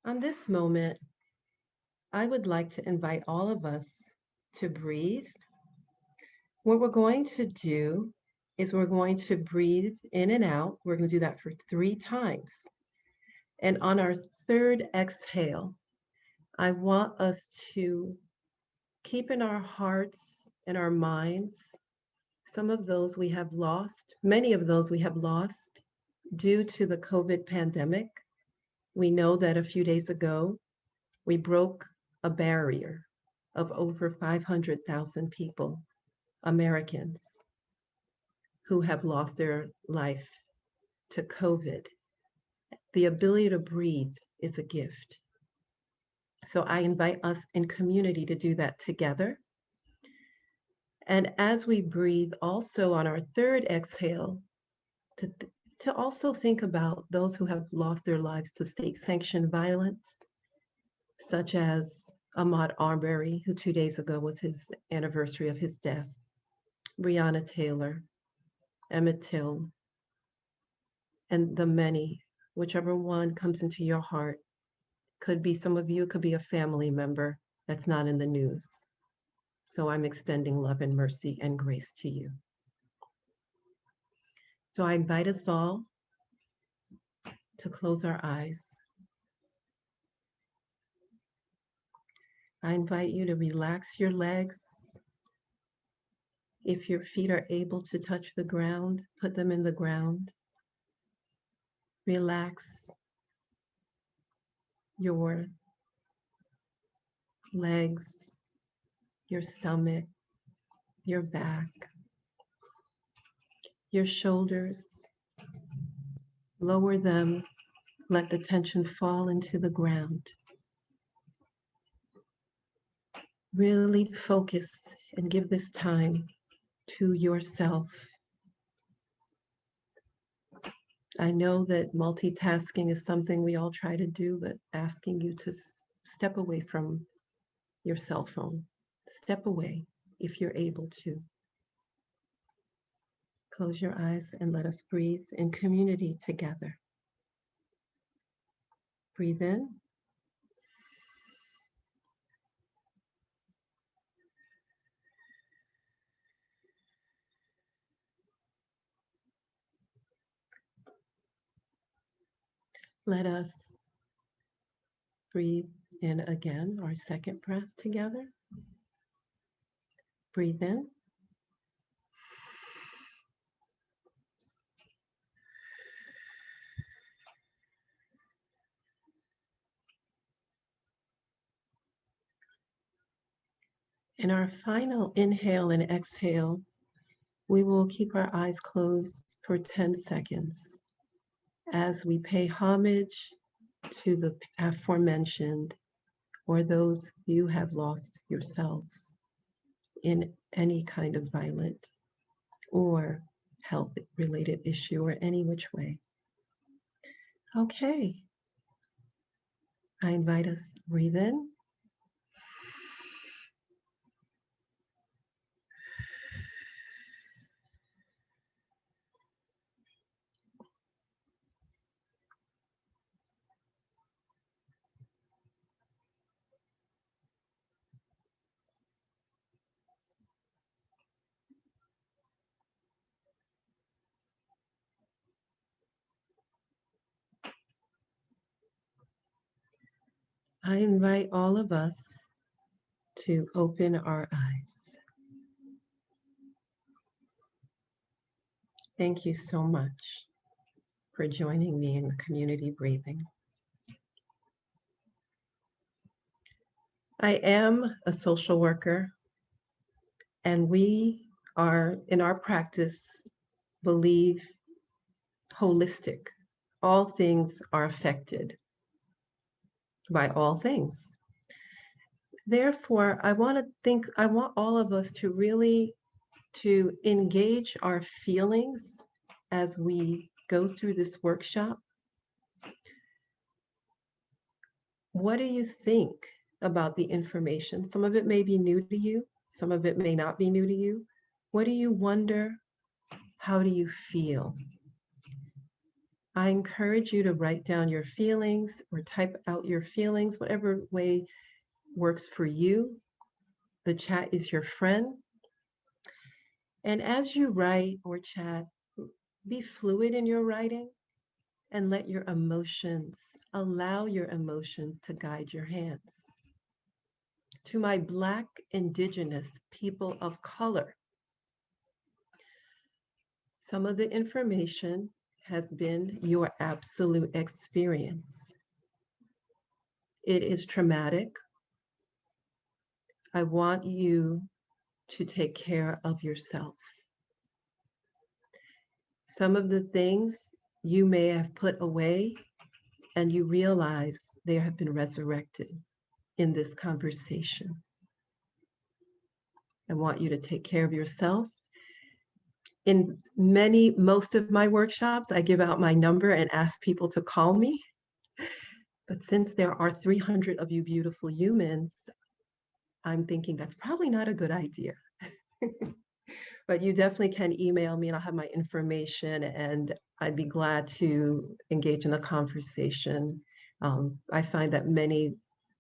On this moment, I would like to invite all of us to breathe. What we're going to do is we're going to breathe in and out. We're going to do that for 3 times. And on our third exhale, I want us to keep in our hearts and our minds some of those we have lost, many of those we have lost due to the COVID pandemic. We know that a few days ago, we broke a barrier of over 500,000 people, Americans, who have lost their life to COVID. The ability to breathe is a gift. So I invite us in community to do that together. And as we breathe, also on our third exhale, to also think about those who have lost their lives to state-sanctioned violence, such as Ahmaud Arbery, who 2 days ago was his anniversary of his death, Breonna Taylor, Emmett Till, and the many, whichever one comes into your heart. Could be some of you, could be a family member that's not in the news. So I'm extending love and mercy and grace to you. So I invite us all to close our eyes. I invite you to relax your legs. If your feet are able to touch the ground, put them in the ground. Relax your legs, your stomach, your back, your shoulders. Lower them, let the tension fall into the ground. Really focus and give this time to yourself. I know that multitasking is something we all try to do, but asking you to step away from your cell phone. Step away if you're able to. Close your eyes and let us breathe in community together. Breathe in. Let us breathe in again, our second breath together. Breathe in. In our final inhale and exhale, we will keep our eyes closed for 10 seconds as we pay homage to the aforementioned or those you have lost yourselves in any kind of violent or health-related issue or any which way. Okay. I invite us to breathe in. I invite all of us to open our eyes. Thank you so much for joining me in the community breathing. I am a social worker, and we are, in our practice, believe holistic. All things are affected by all things. Therefore, I want all of us to really engage our feelings as we go through this workshop. What do you think about the information? Some of it may be new to you, some of it may not be new to you. What do you wonder? How do you feel? I encourage you to write down your feelings or type out your feelings, whatever way works for you. The chat is your friend. And as you write or chat, be fluid in your writing and let your emotions, allow your emotions to guide your hands. To my Black, Indigenous people of color, some of the information has been your absolute experience. It is traumatic. I want you to take care of yourself. Some of the things you may have put away and you realize they have been resurrected in this conversation. I want you to take care of yourself. In most of my workshops, I give out my number and ask people to call me. But since there are 300 of you beautiful humans, I'm thinking that's probably not a good idea. But you definitely can email me and I'll have my information and I'd be glad to engage in a conversation. I find that many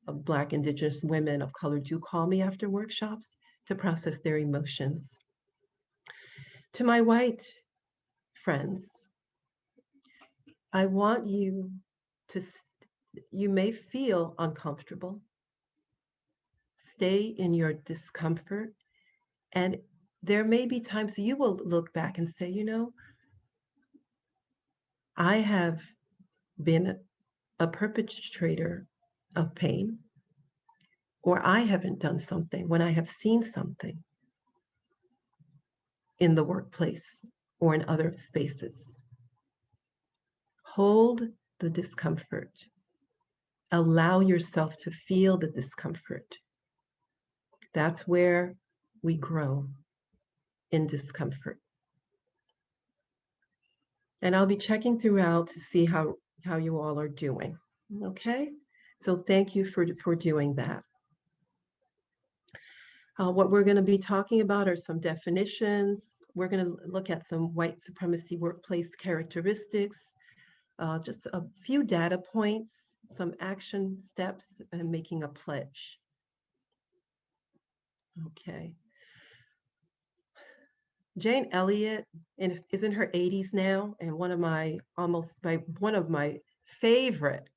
Black, Indigenous women of color do call me after workshops to process their emotions. To my white friends, I want you to, you may feel uncomfortable. Stay in your discomfort. And there may be times you will look back and say, you know, I have been a perpetrator of pain, or I haven't done something when I have seen something in the workplace or in other spaces. Hold the discomfort. Allow yourself to feel the discomfort. That's where we grow, in discomfort. And I'll be checking throughout to see how you all are doing. Okay? So thank you for doing that. What we're going to be talking about are some definitions. We're going to look at some white supremacy workplace characteristics, just a few data points, some action steps, and making a pledge. Okay. Jane Elliott is in her 80s now, and one of my favorite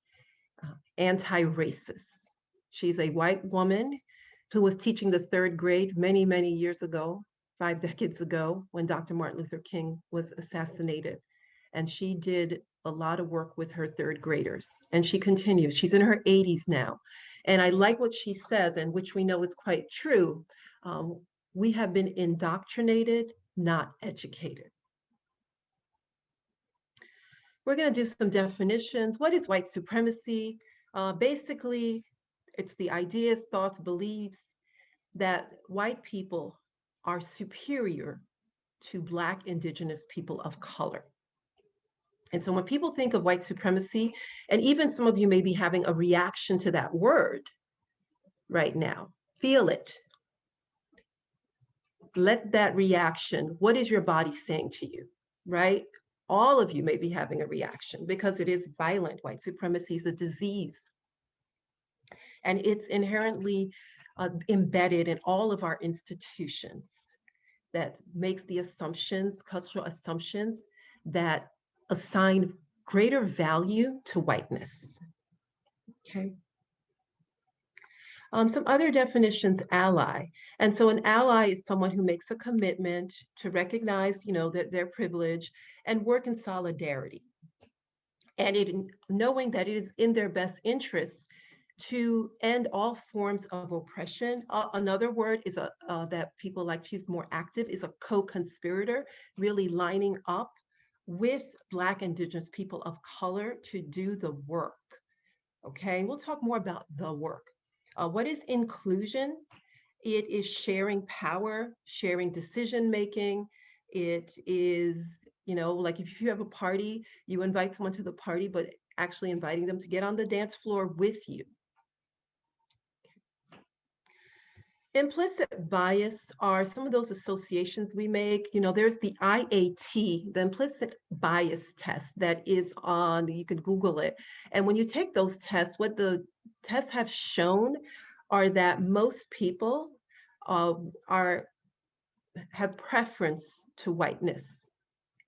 anti-racists. She's a white woman who was teaching the third grade many, many years ago, 5 decades ago, when Dr. Martin Luther King was assassinated. And she did a lot of work with her third graders. And she continues. She's in her 80s now. And I like what she says, and which we know is quite true. We have been indoctrinated, not educated. We're going to do some definitions. What is white supremacy? Basically, it's the ideas, thoughts, beliefs that white people are superior to Black, Indigenous people of color. And so when people think of white supremacy, and even some of you may be having a reaction to that word right now, feel it. Let that reaction, what is your body saying to you, right? All of you may be having a reaction because it is violent. White supremacy is a disease. And it's inherently embedded in all of our institutions that makes the assumptions, cultural assumptions that assign greater value to whiteness. Okay. Some other definitions, ally. And so an ally is someone who makes a commitment to recognize, that their privilege and work in solidarity. And knowing that it is in their best interests to end all forms of oppression. Another word is that people like to use more active is a co-conspirator, really lining up with Black, Indigenous people of color to do the work. Okay, we'll talk more about the work. What is inclusion? It is sharing power, sharing decision-making. It is, like if you have a party, you invite someone to the party, but actually inviting them to get on the dance floor with you. Implicit bias are some of those associations we make. You know, there's the IAT, the implicit bias test that is on, you can Google it. And when you take those tests, what the tests have shown are that most people uh, are have preference to whiteness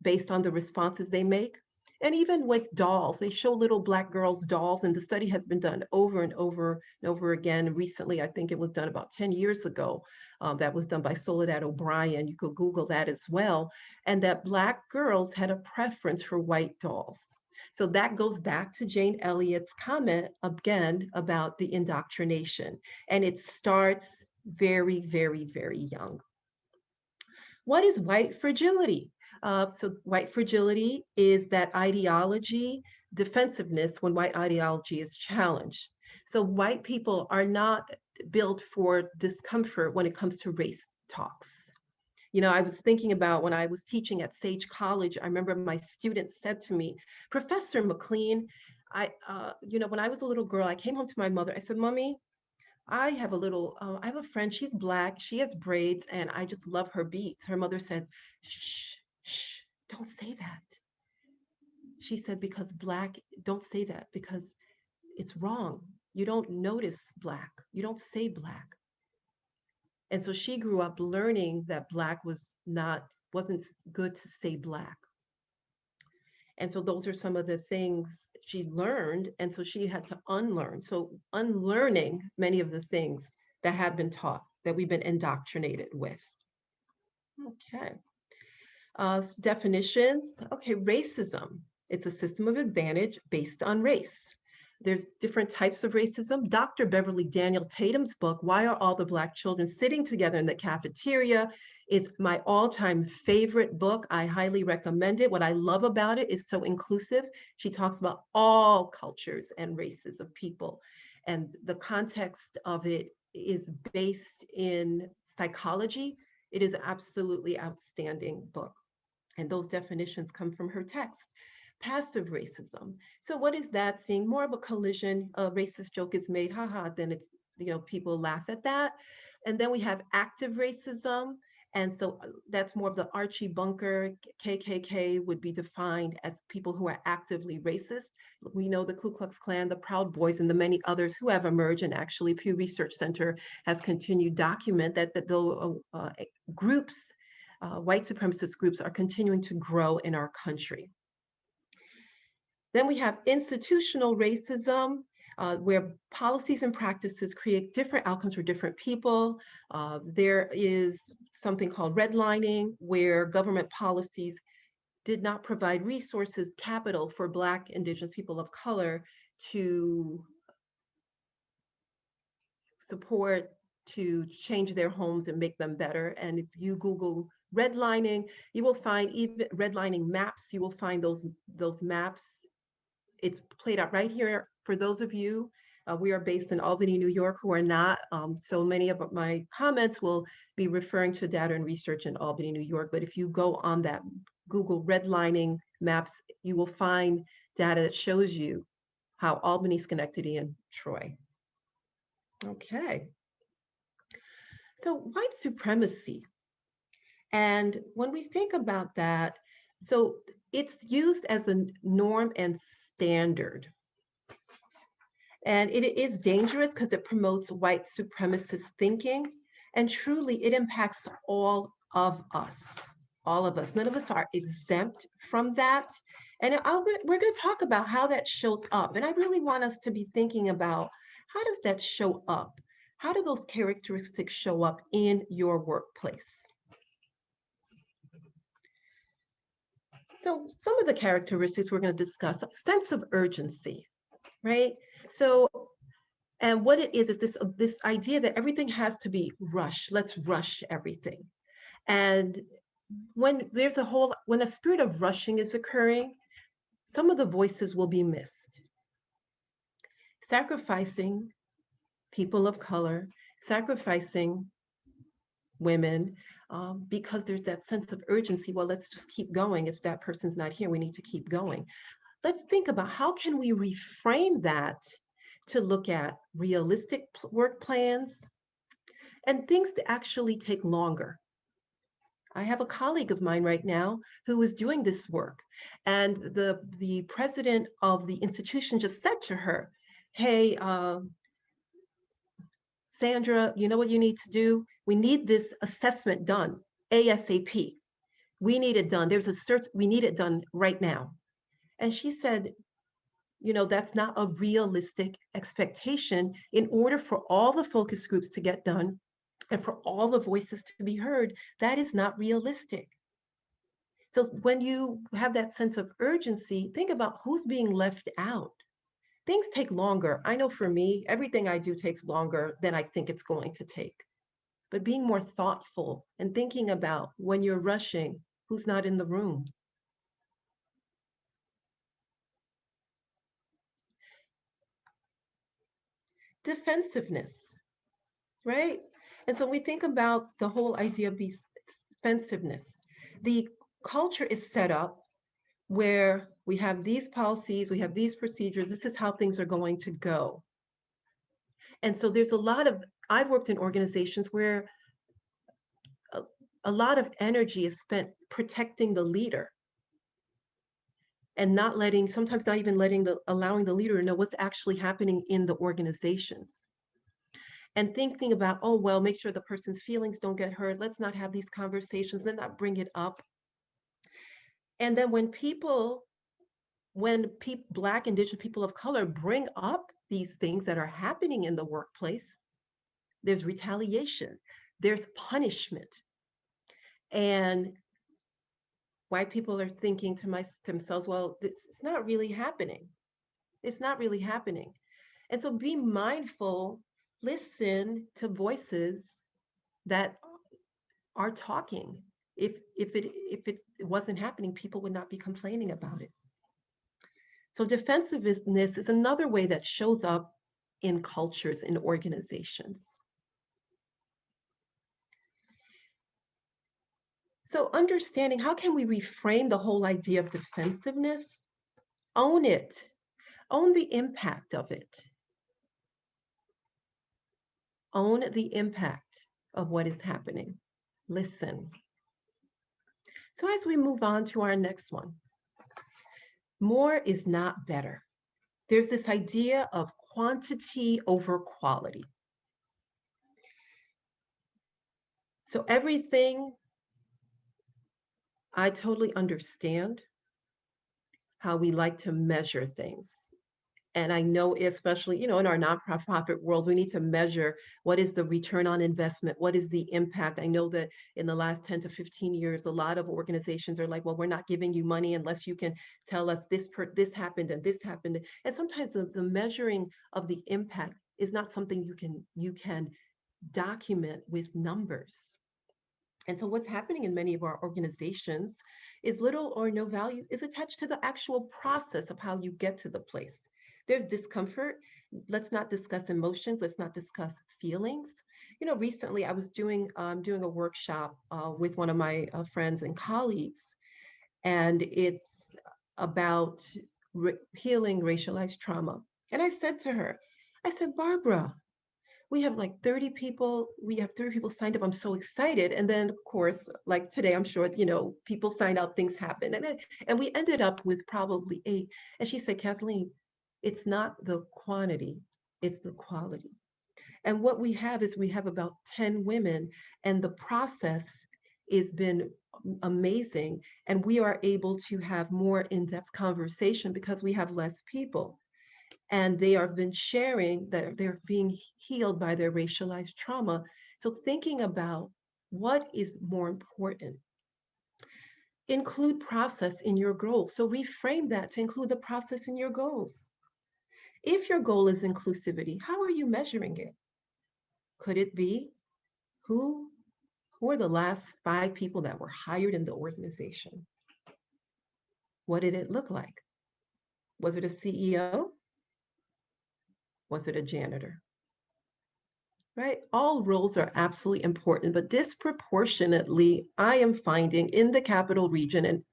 based on the responses they make. And even with dolls, they show little black girls' dolls, and the study has been done over and over and over again. Recently, I think it was done about 10 years ago. That was done by Soledad O'Brien. You could Google that as well. And that black girls had a preference for white dolls. So that goes back to Jane Elliott's comment again about the indoctrination. And it starts very, very, very young. What is white fragility? So white fragility is that ideology, defensiveness when white ideology is challenged. So white people are not built for discomfort when it comes to race talks. You know, I was thinking about when I was teaching at Sage College, I remember my students said to me, Professor McLean, when I was a little girl, I came home to my mother. I said, Mommy, I have a friend, she's black, she has braids, and I just love her beats. Her mother said, shh, shh, don't say that. She said, because black, don't say that because it's wrong. You don't notice black, you don't say black. And so she grew up learning that black wasn't good to say black. And so those are some of the things she learned. And so she had to unlearn. So unlearning many of the things that have been taught, that we've been indoctrinated with. Okay. Definitions. Okay, racism. It's a system of advantage based on race. There's different types of racism. Dr. Beverly Daniel Tatum's book, Why Are All the Black Children Sitting Together in the Cafeteria, is my all-time favorite book. I highly recommend it. What I love about it is so inclusive. She talks about all cultures and races of people. And the context of it is based in psychology. It is an absolutely outstanding book. And those definitions come from her text. Passive racism. So what is that? Seeing more of a collision, a racist joke is made, haha, then it's, people laugh at that. And then we have active racism. And so that's more of the Archie Bunker, KKK would be defined as people who are actively racist. We know the Ku Klux Klan, the Proud Boys, and the many others who have emerged. And actually, Pew Research Center has continued document that those groups, white supremacist groups, are continuing to grow in our country. Then we have institutional racism, where policies and practices create different outcomes for different people. There is something called redlining, where government policies did not provide resources, capital for Black, Indigenous people of color to support, to change their homes and make them better. And if you Google redlining, you will find even redlining maps, you will find those maps. It's played out right here for those of you. We are based in Albany, New York, who are not. So many of my comments will be referring to data and research in Albany, New York. But if you go on that Google redlining maps, you will find data that shows you how Albany, Schenectady, and Troy. Okay. So white supremacy. And when we think about that, so it's used as a norm and standard. And it is dangerous because it promotes white supremacist thinking. And truly, it impacts all of us. All of us. None of us are exempt from that. And we're going to talk about how that shows up. And I really want us to be thinking about, how does that show up? How do those characteristics show up in your workplace? So some of the characteristics we're going to discuss: sense of urgency, right? So, and what it is this idea that everything has to be rushed. Let's rush everything. And when a spirit of rushing is occurring, some of the voices will be missed. Sacrificing people of color, sacrificing women, because there's that sense of urgency. Well, let's just keep going. If that person's not here, we need to keep going. Let's think about how can we reframe that to look at realistic work plans, And things actually take longer. I have a colleague of mine right now who is doing this work, and the president of the institution just said to her, "Hey, Sandra, you know what you need to do? We need this assessment done ASAP. We need it done. There's a search. We need it done right now." And she said, that's not a realistic expectation. In order for all the focus groups to get done and for all the voices to be heard, that is not realistic. So when you have that sense of urgency, think about who's being left out. Things take longer. I know for me, everything I do takes longer than I think it's going to take. But being more thoughtful and thinking about when you're rushing, who's not in the room. Defensiveness, right? And so we think about the whole idea of defensiveness. The culture is set up where we have these policies, we have these procedures, this is how things are going to go. And so there's a lot of, I've worked in organizations where a, a lot of energy is spent protecting the leader and not letting, sometimes not even allowing the leader to know what's actually happening in the organizations. And thinking about, oh, well, make sure the person's feelings don't get hurt. Let's not have these conversations, then not bring it up. And then when Black, Indigenous people of color bring up these things that are happening in the workplace, there's retaliation, there's punishment. And white people are thinking to themselves, well, it's not really happening. It's not really happening. And so be mindful, listen to voices that are talking. If it wasn't happening, people would not be complaining about it. So defensiveness is another way that shows up in cultures, in organizations. So understanding, how can we reframe the whole idea of defensiveness? Own it. Own the impact of it. Own the impact of what is happening. Listen. So as we move on to our next one, more is not better. There's this idea of quantity over quality. So everything, I totally understand how we like to measure things. And I know, especially, in our nonprofit worlds, we need to measure what is the return on investment, what is the impact. I know that in the last 10 to 15 years, a lot of organizations are like, well, we're not giving you money unless you can tell us this happened and this happened. And sometimes the measuring of the impact is not something you can document with numbers. And so what's happening in many of our organizations is little or no value is attached to the actual process of how you get to the place. There's discomfort. Let's not discuss emotions. Let's not discuss feelings. Recently I was doing a workshop with one of my friends and colleagues, and it's about healing racialized trauma. And I said to her, I said, Barbara, we have like 30 people. We have 30 people signed up. I'm so excited. And then, of course, like today, I'm sure, people sign up, things happen. And we ended up with probably 8. And she said, Kathleen, it's not the quantity, it's the quality. And what we have is we have about 10 women, and the process has been amazing. And we are able to have more in-depth conversation because we have less people. And they have been sharing that they're being healed by their racialized trauma. So thinking about what is more important. Include process in your goals. So reframe that to include the process in your goals. If your goal is inclusivity, how are you measuring it? Could it be who are the last 5 people that were hired in the organization? What did it look like? Was it a CEO? Was it a janitor? Right? All roles are absolutely important, but disproportionately, I am finding in the capital region and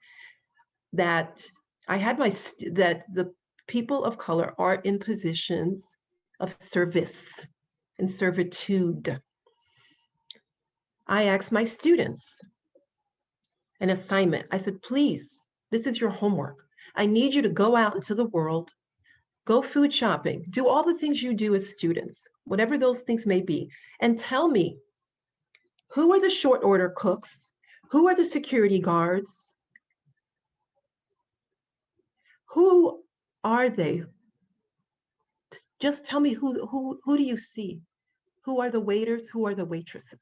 that that the people of color are in positions of service and servitude. I asked my students an assignment. I said, please, this is your homework. I need you to go out into the world, go food shopping, do all the things you do as students, whatever those things may be, and tell me, who are the short order cooks? Who are the security guards? Who are they? Just tell me who do you see? Who are the waiters? Who are the waitresses?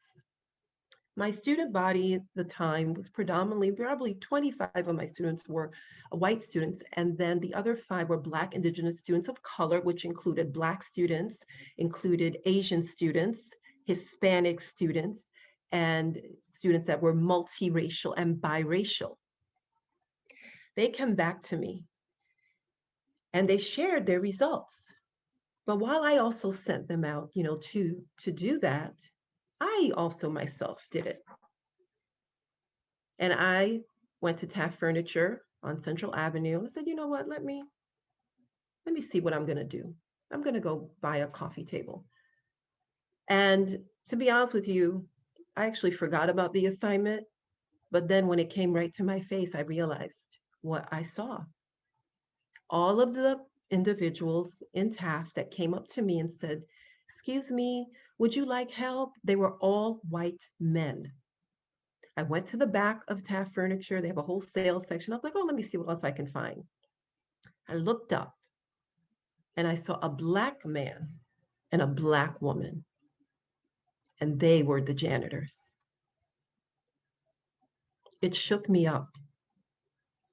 My student body at the time was predominantly, probably 25 of my students were white students, and then the other 5 were Black Indigenous students of color, which included Black students, included Asian students, Hispanic students, and students that were multiracial and biracial. They came back to me and they shared their results. But while I also sent them out, to do that, I also myself did it. And I went to Taft Furniture on Central Avenue and said, you know what, let me see what I'm gonna do. I'm gonna go buy a coffee table. And to be honest with you, I actually forgot about the assignment, but then when it came right to my face, I realized what I saw. All of the individuals in Taft that came up to me and said, excuse me, would you like help? They were all white men. I went to the back of Taft Furniture. They have a whole sales section. I was like, oh, let me see what else I can find. I looked up and I saw a Black man and a Black woman, and they were the janitors. It shook me up.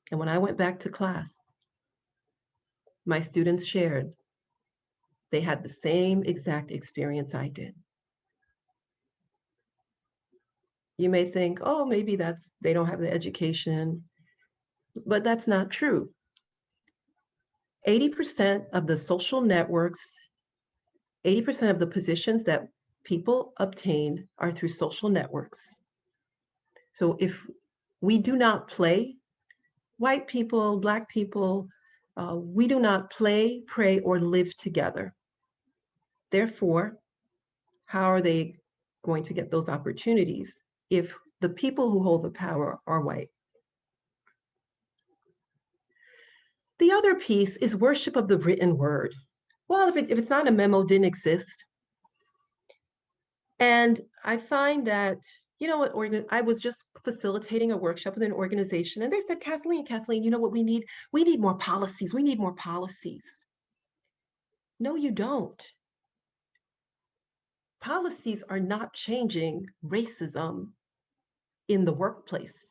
And when I went back to class, my students shared they had the same exact experience I did. You may think, oh, maybe they don't have the education, but that's not true. 80% of the social networks, 80% of the positions that people obtain are through social networks. So if we do not play, white people, Black people, we do not play, pray, or live together. Therefore, how are they going to get those opportunities if the people who hold the power are white? The other piece is worship of the written word. Well, if it's not a memo, it didn't exist. And I find that, I was just facilitating a workshop with an organization, and they said, Kathleen, you know what we need? We need more policies. We need more policies. No, you don't. Policies are not changing racism in the workplace.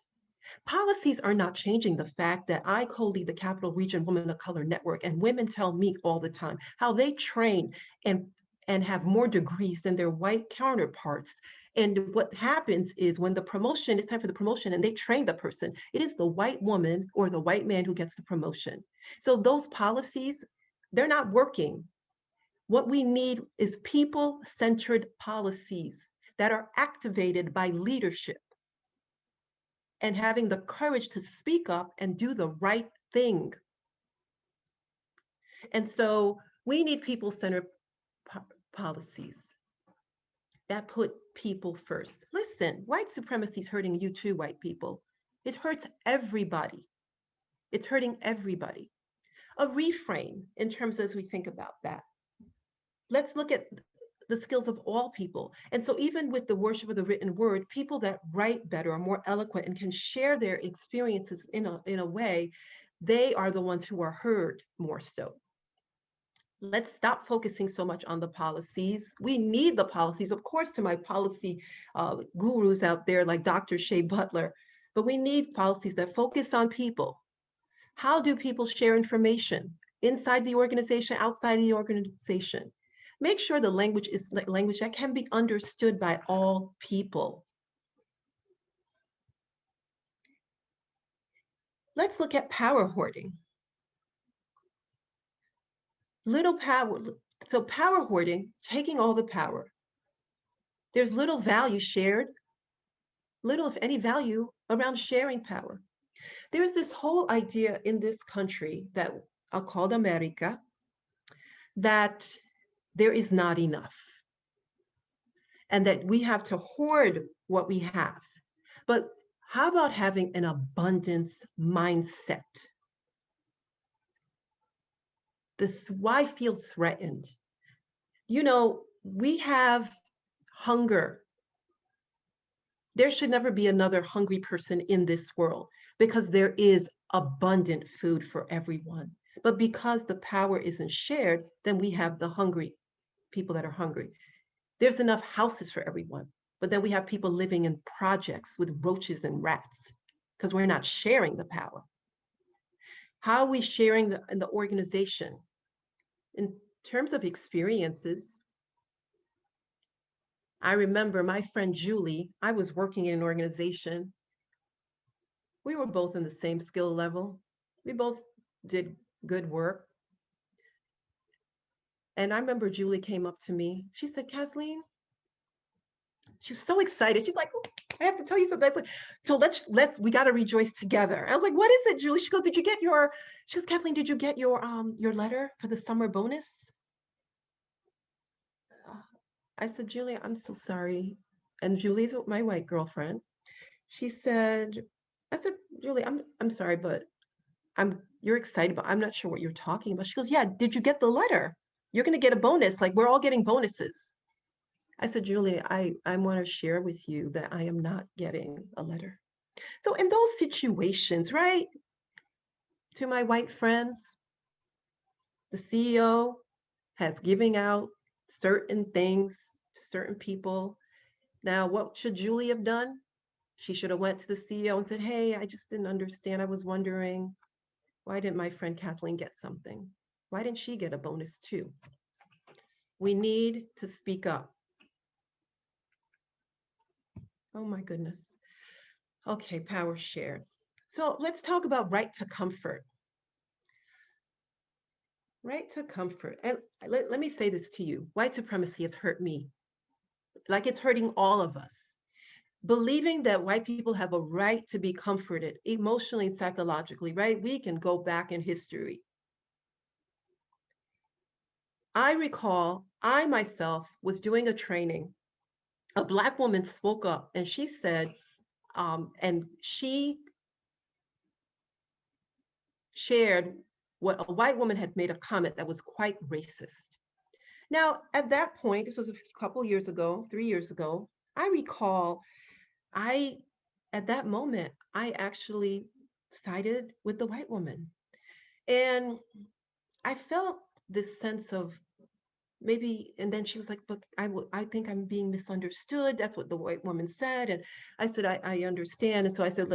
Policies are not changing the fact that I co-lead the Capital Region Women of Color Network, and women tell me all the time how they train and have more degrees than their white counterparts. And what happens is when it's time for the promotion and they train the person, it is the white woman or the white man who gets the promotion. So those policies, they're not working. What we need is people-centered policies that are activated by leadership and having the courage to speak up and do the right thing. And so we need people-centered policies that put people first. Listen, white supremacy is hurting you too, white people. It hurts everybody. It's hurting everybody. A reframe in terms as we think about that. Let's look at the skills of all people. And so even with the worship of the written word, people that write better are more eloquent and can share their experiences in a way, they are the ones who are heard more so. Let's stop focusing so much on the policies. We need the policies, of course, to my policy gurus out there like Dr. Shea Butler, but we need policies that focus on people. How do people share information inside the organization, outside the organization? Make sure the language is language that can be understood by all people. Let's look at power hoarding. Little power, so power hoarding, taking all the power. There's little value shared, little if any value around sharing power. There's this whole idea in this country that I'll call America, that there is not enough. and that we have to hoard what we have. But how about having an abundance mindset? This why feel threatened? You know, we have hunger. There should never be another hungry person in this world because there is abundant food for everyone. But because the power isn't shared, then we have the hungry people that are hungry. There's enough houses for everyone, but then we have people living in projects with roaches and rats because we're not sharing the power. How are we sharing in the organization? In terms of experiences, I remember my friend Julie, I was working in an organization. We were both in the same skill level. We both did good work. And I remember Julie came up to me. She said, Kathleen, she was so excited. She's like, oh, I have to tell you something. So we got to rejoice together. I was like, what is it, Julie? She goes, she goes, Kathleen, did you get your letter for the summer bonus? I said, Julie, I'm so sorry. And Julie's my white girlfriend. She said, I said, Julie, I'm sorry, but you're excited, but I'm not sure what you're talking about. She goes, yeah, did you get the letter? You're going to get a bonus. Like, we're all getting bonuses. I said, Julie, I want to share with you that I am not getting a letter. So in those situations, right, to my white friends, the CEO has giving out certain things to certain people. Now, what should Julie have done? She should have went to the CEO and said, hey, I just didn't understand. I was wondering, why didn't my friend Kathleen get something? Why didn't she get a bonus too? We need to speak up. Oh my goodness. Okay, power shared. So let's talk about right to comfort. Right to comfort. And let me say this to you. White supremacy has hurt me, like it's hurting all of us. Believing that white people have a right to be comforted emotionally and psychologically, right? We can go back in history. I recall I myself was doing a training. A Black woman spoke up and she said, and she shared what a white woman had made a comment that was quite racist. Now, at that point, this was a couple years ago, 3 years ago, I recall I, at that moment, I actually sided with the white woman. And I felt this sense of maybe, and then she was like, but I think I'm being misunderstood. That's what the white woman said. And I said, I understand. And so I said,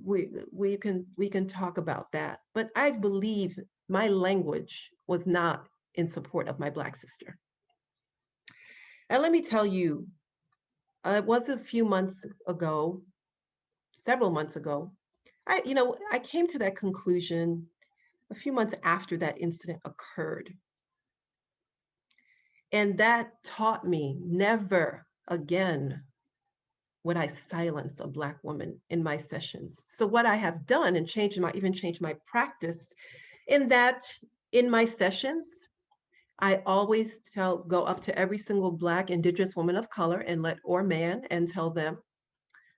we can talk about that. But I believe my language was not in support of my Black sister. And let me tell you, it was a few months ago, several months ago, I came to that conclusion a few months after that incident occurred. And that taught me never again would I silence a Black woman in my sessions. So what I have done and even changed my practice in that in my sessions, I always go up to every single Black Indigenous woman of color or man and tell them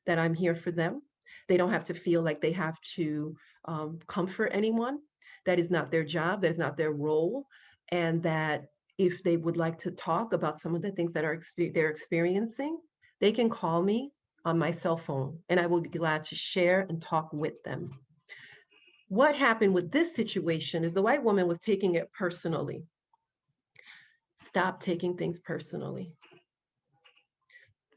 that I'm here for them. They don't have to feel like they have to comfort anyone. That is not their job. That is not their role. And that if they would like to talk about some of the things that they're experiencing, they can call me on my cell phone and I will be glad to share and talk with them. What happened with this situation is the white woman was taking it personally. Stop taking things personally.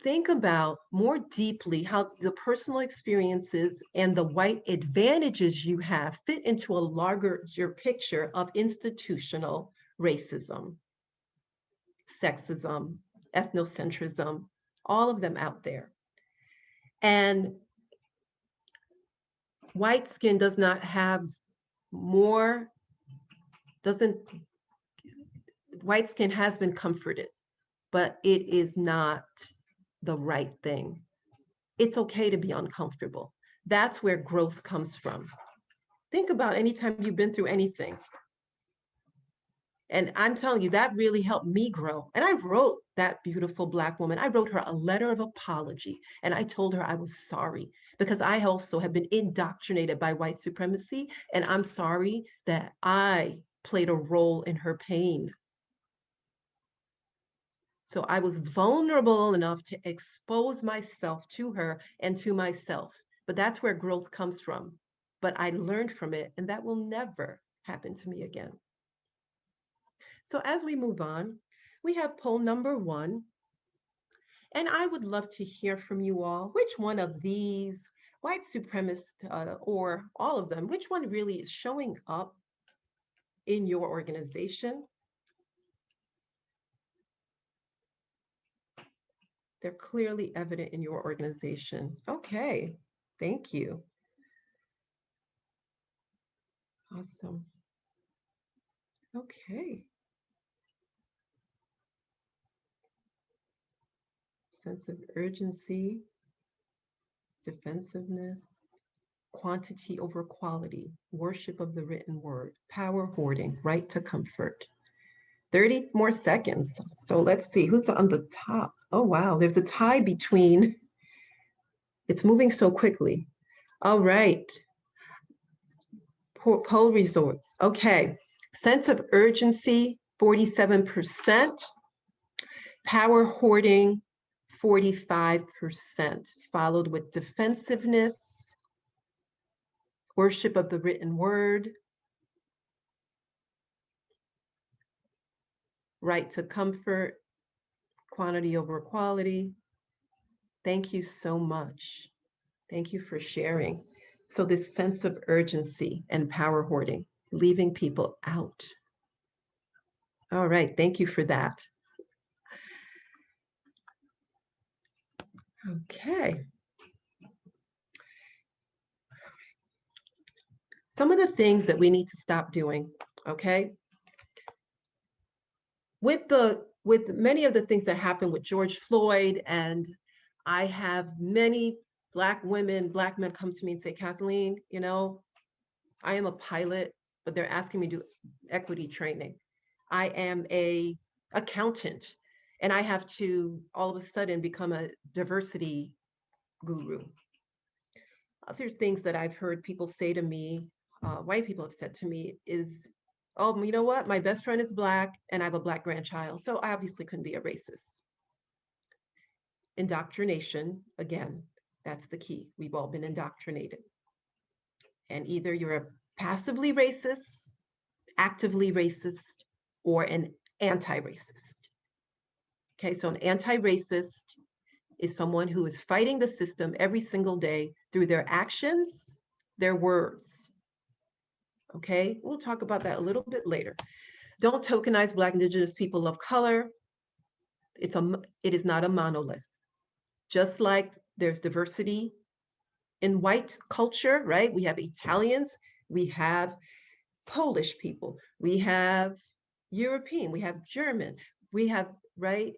Think about more deeply how the personal experiences and the white advantages you have fit into a larger picture of institutional racism, sexism, ethnocentrism, all of them out there. And white skin does not have more, white skin has been comforted, but it is not the right thing. It's okay to be uncomfortable. That's where growth comes from. Think about anytime you've been through anything. And I'm telling you, that really helped me grow. And I wrote that beautiful Black woman, I wrote her a letter of apology. And I told her I was sorry because I also have been indoctrinated by white supremacy. And I'm sorry that I played a role in her pain. So I was vulnerable enough to expose myself to her and to myself. But that's where growth comes from. But I learned from it, and that will never happen to me again. So as we move on, we have poll number 1. And I would love to hear from you all. Which one of these white supremacists, or all of them, which one really is showing up in your organization? They're clearly evident in your organization. Okay, thank you. Awesome. Okay. Sense of urgency, defensiveness, quantity over quality, worship of the written word, power hoarding, right to comfort. 30 more seconds. So let's see who's on the top. Oh, wow. There's a tie between, it's moving so quickly. All right. Poll results. Okay. Sense of urgency, 47%. Power hoarding, 45%, followed with defensiveness, worship of the written word, right to comfort, quantity over quality. Thank you so much. Thank you for sharing. So this sense of urgency and power hoarding, leaving people out. All right, thank you for that. Okay. Some of the things that we need to stop doing, okay? With many of the things that happened with George Floyd, and I have many Black women, Black men come to me and say, Kathleen, you know, I am a pilot, but they're asking me to do equity training. I am a accountant, and I have to all of a sudden become a diversity guru. Other things that I've heard people say to me, white people have said to me, is, oh, you know what? My best friend is Black, and I have a Black grandchild, so I obviously couldn't be a racist. Indoctrination, again, that's the key. We've all been indoctrinated. And either you're a passively racist, actively racist, or an anti-racist. Okay, so an anti-racist is someone who is fighting the system every single day through their actions, their words. Okay, we'll talk about that a little bit later. Don't tokenize Black, Indigenous people of color. It is not a monolith. Just like there's diversity in white culture, right? We have Italians, we have Polish people, we have European, we have German, we have, right?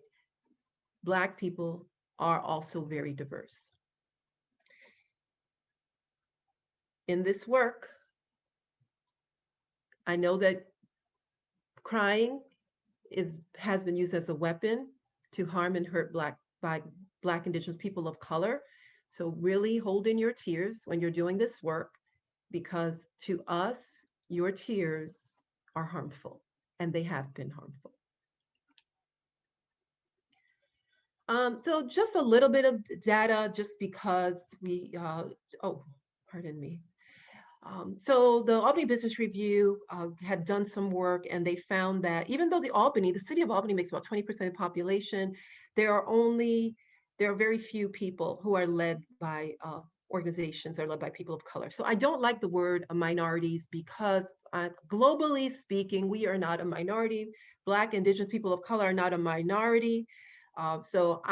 Black people are also very diverse. In this work, I know that crying has been used as a weapon to harm and hurt Black Indigenous people of color. So really hold in your tears when you're doing this work, because to us, your tears are harmful, and they have been harmful. So just a little bit of data, just because oh, pardon me. So the Albany Business Review had done some work, and they found that even though the city of Albany makes about 20% of the population, there are very few people who are led by organizations that are led by people of color. So I don't like the word minorities, because globally speaking, we are not a minority. Black, Indigenous people of color are not a minority. So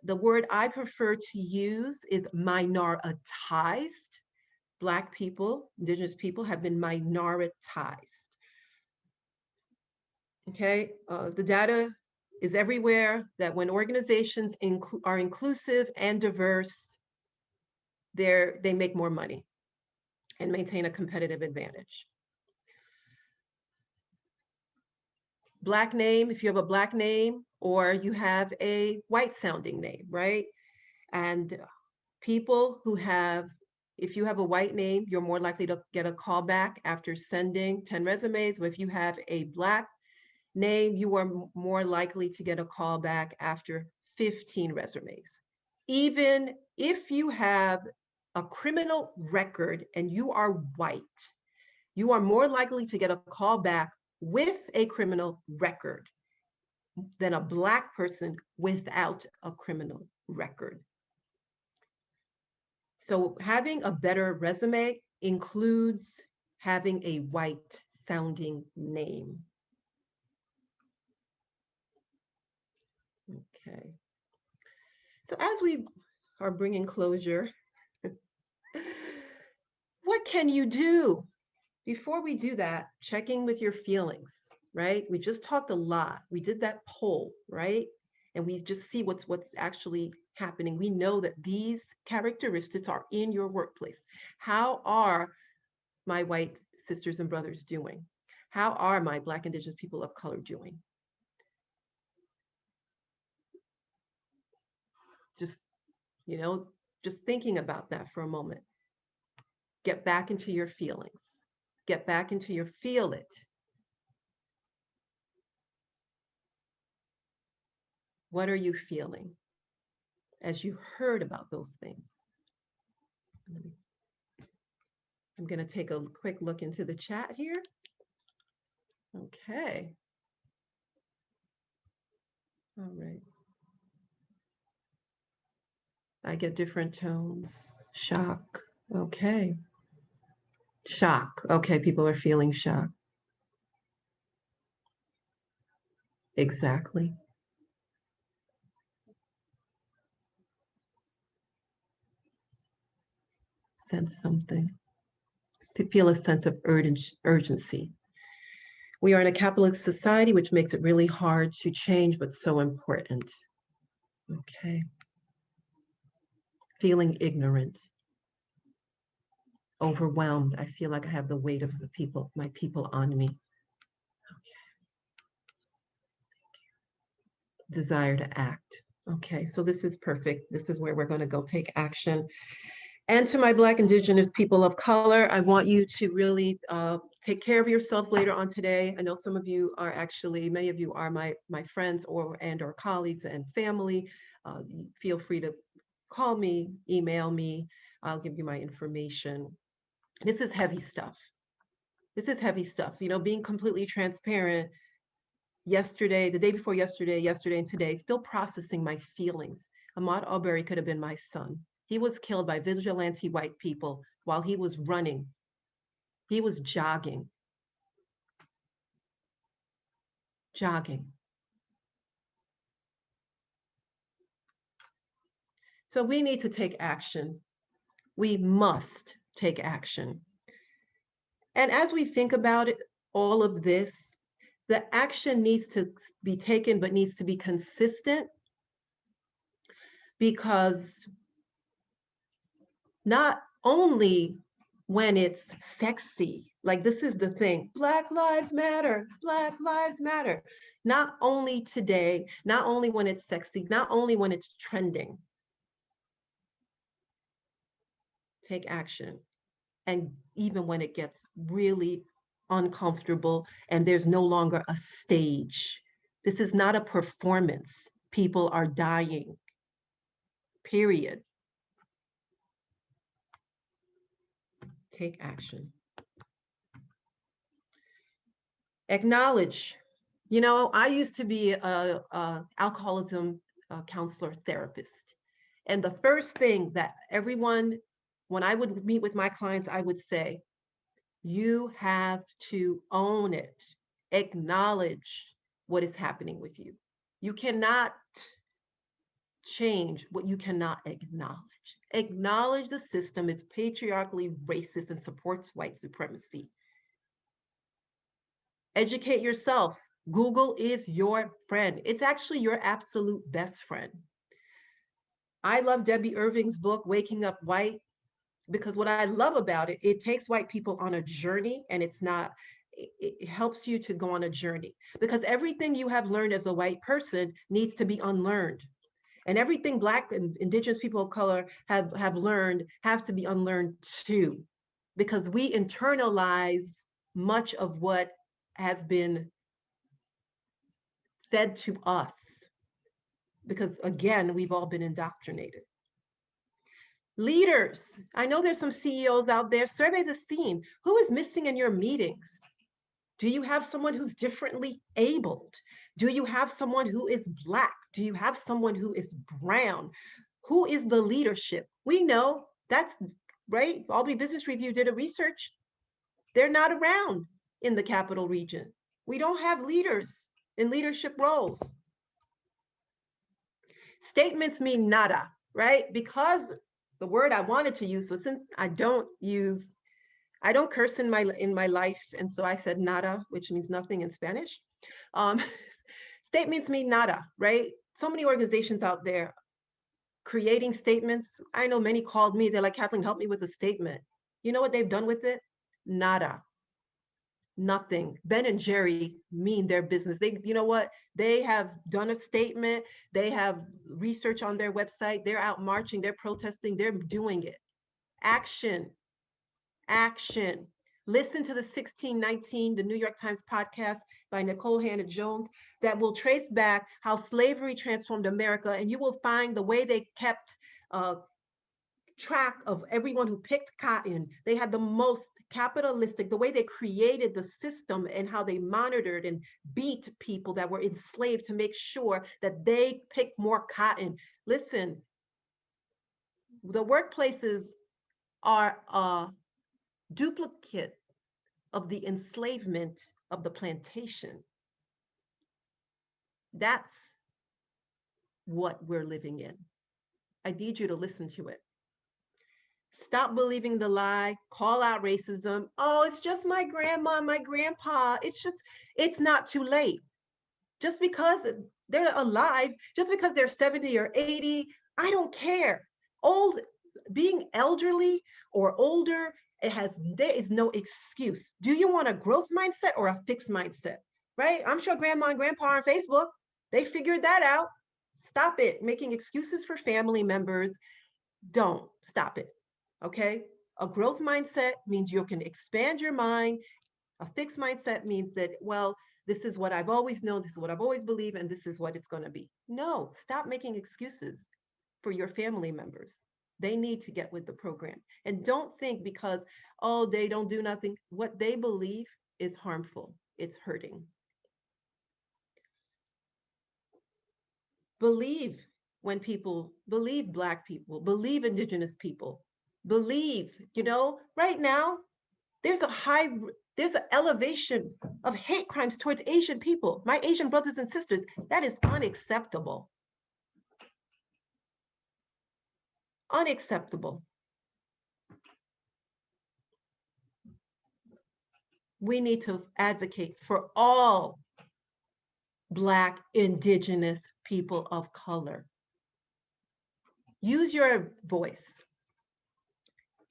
the word I prefer to use is minoritized. Black people, Indigenous people have been minoritized. Okay, the data is everywhere that when organizations are inclusive and diverse, they make more money and maintain a competitive advantage. Black name, if you have a black name, or you have a white sounding name, right? And people who have, if you have a white name, you're more likely to get a call back after sending 10 resumes. But if you have a black name, you are more likely to get a call back after 15 resumes. Even if you have a criminal record and you are white, you are more likely to get a call back with a criminal record than a black person without a criminal record. So having a better resume includes having a white sounding name. Okay. So as we are bringing closure, what can you do? Before we do that, checking with your feelings, right? We just talked a lot. We did that poll, right? And we just see what's actually happening. We know that these characteristics are in your workplace. How are my white sisters and brothers doing? How are my Black, Indigenous people of color doing? Just, you know, just thinking about that for a moment. Get back into your feelings. Get back into your feel it. What are you feeling as you heard about those things? I'm going to take a quick look into the chat here. Okay. All right. I get different tones. Shock. Okay. Shock. Okay, people are feeling shock. Exactly. Sense something. To feel a sense of urgency. We are in a capitalist society, which makes it really hard to change, but so important. Okay. Feeling ignorant, overwhelmed. I feel like I have the weight of the people, my people on me. Okay. Desire to act. Okay, so this is perfect. This is where we're going to go take action. And to my Black, Indigenous people of color, I want you to really take care of yourselves later on today. I know some of you are actually, many of you are my friends or colleagues and family. Feel free to call me, email me. I'll give you my information. This is heavy stuff. This is heavy stuff. You know, being completely transparent. Yesterday, the day before yesterday, and today, still processing my feelings. Ahmaud Arbery could have been my son. He was killed by vigilante white people while he was running. He was jogging. Jogging. So we need to take action. We must take action. And as we think about it, all of this, the action needs to be taken, but needs to be consistent, because not only when it's sexy, like this is the thing, Black Lives Matter, Black Lives Matter. Not only today, not only when it's sexy, not only when it's trending. Take action. And even when it gets really uncomfortable and there's no longer a stage. This is not a performance. People are dying, period. Take action. Acknowledge. You know, I used to be a alcoholism counselor therapist. And the first thing that everyone, when I would meet with my clients, I would say, you have to own it. Acknowledge what is happening with you. You cannot change what you cannot acknowledge. Acknowledge the system is patriarchally racist and supports white supremacy. Educate yourself. Google is your friend. It's actually your absolute best friend. I love Debbie Irving's book, Waking Up White, because what I love about it, it takes white people on a journey, and it's not it helps you to go on a journey, because everything you have learned as a white person needs to be unlearned. And everything Black and Indigenous people of color have learned have to be unlearned too, because we internalize much of what has been fed to us, because again, we've all been indoctrinated. Leaders, I know there's some CEOs out there, survey the scene. Who is missing in your meetings? Do you have someone who's differently abled? Do you have someone who is Black? Do you have someone who is brown? Who is the leadership? We know that's right. Albany Business Review did a research. They're not around in the capital region. We don't have leaders in leadership roles. Statements mean nada, right? Because the word I wanted to use, so since I don't curse in my life, and so I said nada, which means nothing in Spanish. Um, statements mean nada, right? So many organizations out there creating statements. I know many called me. They're like, Kathleen, help me with a statement. You know what they've done with it? Nada. Nothing. Ben and Jerry mean their business. You know what? They have done a statement. They have research on their website. They're out marching. They're protesting. They're doing it. Action. Action. Listen to the 1619, the New York Times podcast by Nicole Hannah-Jones, that will trace back how slavery transformed America, and you will find the way they kept track of everyone who picked cotton. They had the most capitalistic, the way they created the system and how they monitored and beat people that were enslaved to make sure that they picked more cotton. Listen, the workplaces are a duplicate of the enslavement of the plantation. That's what we're living in. I need you to listen to it. Stop believing the lie, call out racism. Oh, it's just my grandma, my grandpa. It's not too late. Just because they're alive, just because they're 70 or 80, I don't care. Being elderly or older, there is no excuse. Do you want a growth mindset or a fixed mindset? Right? I'm sure grandma and grandpa on Facebook, they figured that out. Stop it. Making excuses for family members. Don't stop it. Okay? A growth mindset means you can expand your mind. A fixed mindset means that, well, this is what I've always known, this is what I've always believed, and this is what it's going to be. No, stop making excuses for your family members. They need to get with the program. And don't think because, oh, they don't do nothing. What they believe is harmful, it's hurting. Believe when people believe, Black people, believe Indigenous people, believe, right now, there's an elevation of hate crimes towards Asian people, my Asian brothers and sisters. That is unacceptable. Unacceptable. We need to advocate for all Black, Indigenous people of color. Use your voice.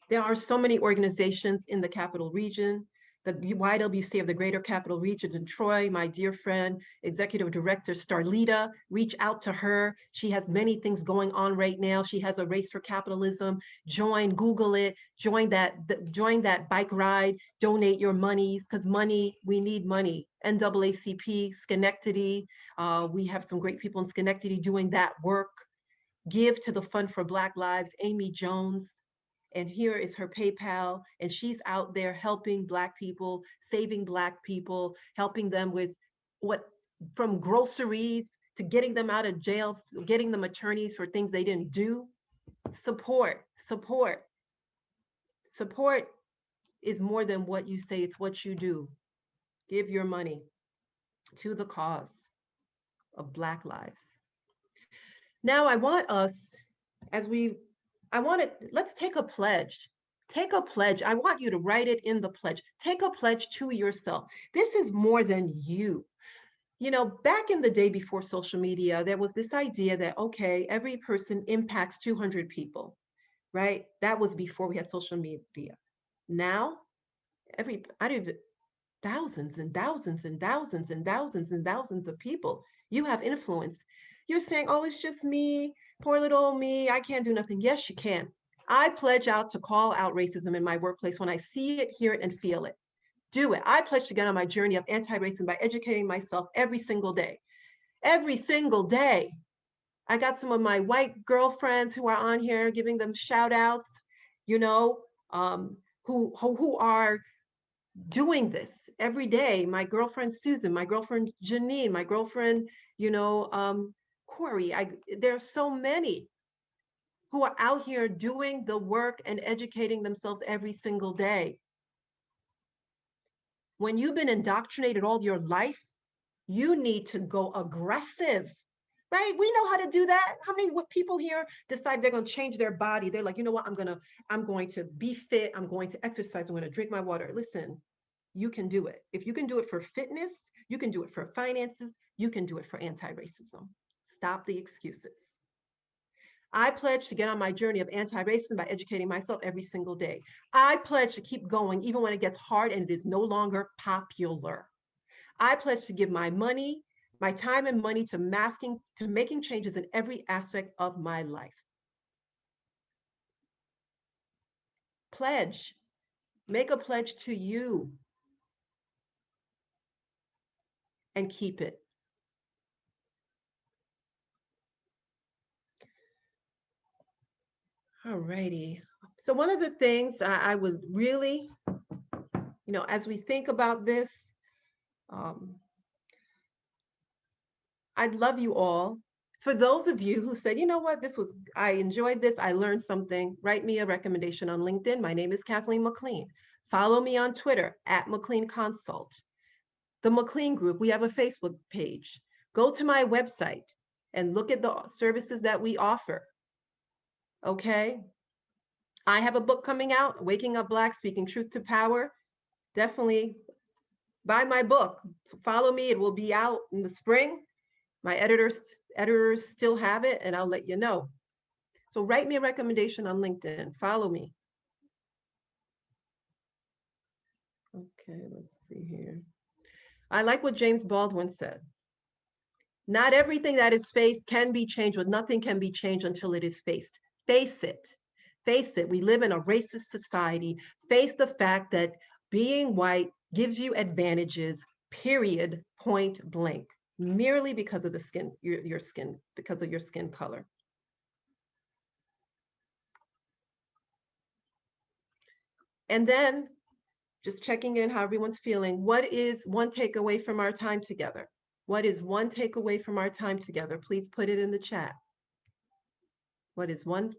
There are so many organizations in the Capital Region. The YWC of the Greater Capital Region in Troy, my dear friend, Executive Director Starlita, reach out to her. She has many things going on right now. She has a race for capitalism. Join, Google it, join that bike ride, donate your monies, because we need money. NAACP, Schenectady, we have some great people in Schenectady doing that work. Give to the Fund for Black Lives, Amy Jones. And here is her PayPal, and she's out there helping Black people, saving Black people, helping them with from groceries to getting them out of jail, getting them attorneys for things they didn't do. Support is more than what you say, it's what you do. Give your money to the cause of Black lives. Now I want us, let's take a pledge. Take a pledge. I want you to write it in the pledge. Take a pledge to yourself. This is more than you. Back in the day before social media, there was this idea that, okay, every person impacts 200 people, right? That was before we had social media. Now, thousands and thousands and thousands and thousands and thousands of people. You have influence. You're saying, oh, it's just me, poor little me, I can't do nothing. Yes, you can. I pledge out to call out racism in my workplace when I see it, hear it, and feel it. Do it. I pledge to get on my journey of anti-racism by educating myself every single day. Every single day. I got some of my white girlfriends who are on here, giving them shout outs, you know, who are doing this every day. My girlfriend Susan, my girlfriend Janine, my girlfriend, Corey. There's so many who are out here doing the work and educating themselves every single day. When you've been indoctrinated all your life, you need to go aggressive, right? We know how to do that. How many people here decide they're going to change their body? They're like, you know what? I'm going to be fit. I'm going to exercise. I'm going to drink my water. Listen, you can do it. If you can do it for fitness, you can do it for finances, you can do it for anti-racism. Stop the excuses. I pledge to get on my journey of anti-racism by educating myself every single day. I pledge to keep going even when it gets hard and it is no longer popular. I pledge to give my money, my time and money to making changes in every aspect of my life. Pledge. Make a pledge to you and keep it. All righty. So one of the things I would really, as we think about this, I'd love you all. For those of you who said, you know what, I enjoyed this, I learned something, write me a recommendation on LinkedIn. My name is Kathleen McLean. Follow me on Twitter at McLean Consult. The McLean Group, we have a Facebook page. Go to my website and look at the services that we offer. Okay? I have a book coming out, Waking Up Black, Speaking Truth to Power. Definitely buy my book. So follow me. It will be out in the spring. My editors still have it, and I'll let you know. So write me a recommendation on LinkedIn. Follow me. Okay, let's see here. I like what James Baldwin said. Not everything that is faced can be changed, but nothing can be changed until it is faced. Face it. Face it. We live in a racist society. Face the fact that being white gives you advantages, period, point blank, merely because of the skin, your skin, because of your skin color. And then just checking in how everyone's feeling. What is one takeaway from our time together? What is one takeaway from our time together? Please put it in the chat. What is one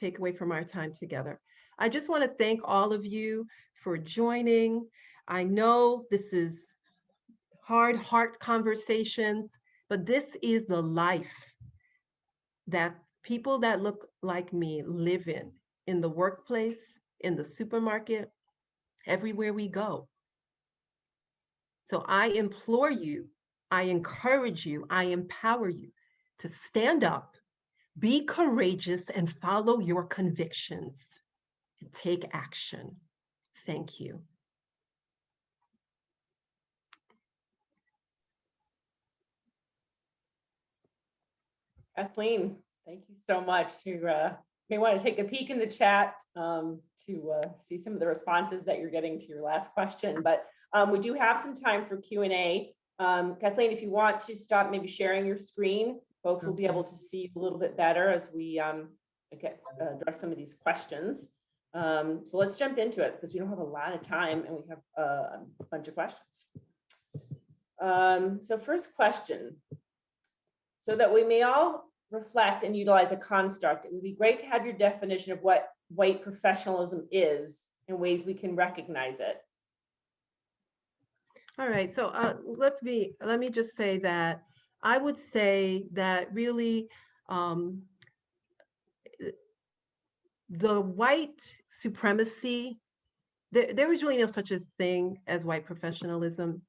takeaway from our time together? I just want to thank all of you for joining. I know this is hard heart conversations, but this is the life that people that look like me live in the workplace, in the supermarket, everywhere we go. So I implore you, I encourage you, I empower you to stand up, be courageous, and follow your convictions and take action. Thank you. Kathleen, thank you so much. You may want to take a peek in the chat to see some of the responses that you're getting to your last question, but we do have some time for Q&A. Kathleen, if you want to stop maybe sharing your screen, folks will be able to see a little bit better as we address some of these questions. So let's jump into it because we don't have a lot of time and we have a bunch of questions. So first question. So that we may all reflect and utilize a construct, it would be great to have your definition of what white professionalism is and ways we can recognize it. All right, so let me just say that I would say that really the white supremacy, there is really no such a thing as white professionalism.